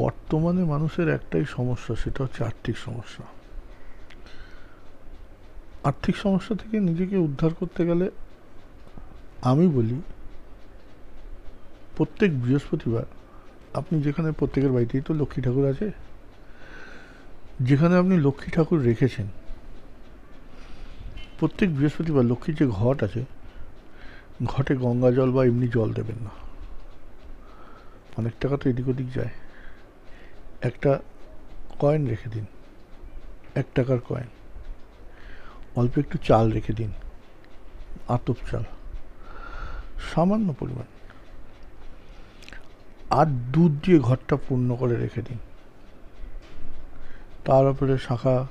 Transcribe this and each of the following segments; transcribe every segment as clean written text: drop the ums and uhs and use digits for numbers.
বর্তমানে মানুষের একটাই সমস্যা, সেটা হচ্ছে আর্থিক সমস্যা। আর্থিক সমস্যা থেকে নিজেকে উদ্ধার করতে গেলে আমি বলি, প্রত্যেক বৃহস্পতিবার আপনি যেখানে, প্রত্যেকের বাড়িতেই তো লক্ষ্মী ঠাকুর আছে, যেখানে আপনি লক্ষ্মী ঠাকুর রেখেছেন প্রত্যেক বৃহস্পতিবার লক্ষ্মীর যে ঘট আছে, ঘটে গঙ্গা জল বা এমনি জল দেবেন না। অনেক টাকা তো এদিক ওদিক যায়। একটা কয়েন রেখে দিন, 1 টাকার কয়েন। অল্প একটু চাল রেখে দিন, আতপ চাল, সামান্য পরিমাণ। আর দুধ দিয়ে ঘরটা পূর্ণ করে রেখে দিন। তার উপরে শাখা,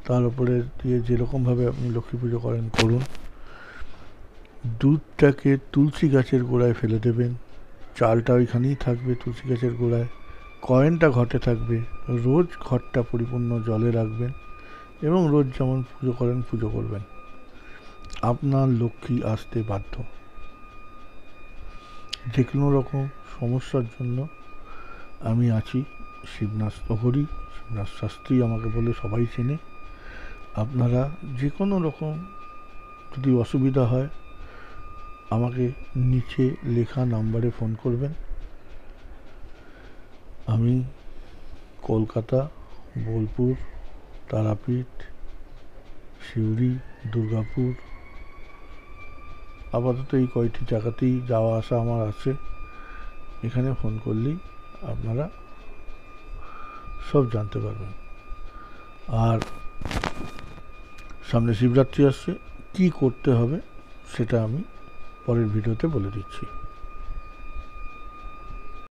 তার উপরে দিয়ে যেরকমভাবে আপনি লক্ষ্মী পুজো করেন করুন। দুধটাকে তুলসী গাছের গোড়ায় ফেলে দেবেন, চালটা ওইখানেই থাকবে তুলসী গাছের গোড়ায়, কয়েনটা ঘটে থাকবে। রোজ ঘরটা পরিপূর্ণ জলে রাখবেন এবং রোজ যেমন পুজো করেন পুজো করবেন। আপনার লক্ষ্মী আসতে বাধ্য। যে কোনো রকম সমস্যার জন্য আমি আছি। শিবনাথ প্রহরী, শিবনাথ শাস্ত্রী আমাকে বলে সবাই চেনে। আপনারা যে কোনো রকম যদি অসুবিধা হয় আমাকে নিচে লেখা নাম্বারে ফোন করবেন। আমি কলকাতা, বোলপুর, তারাপীঠ, সিউড়ি, দুর্গাপুর, আপাতত এই কয়টি জায়গাতেই যাওয়া আসা আমার আছে। এখানে ফোন করলেই আপনারা সব জানতে পারবেন। আর সামনে শিবরাত্রি আসছে, কী করতে হবে সেটা আমি পরের ভিডিওতে বলে দিচ্ছি।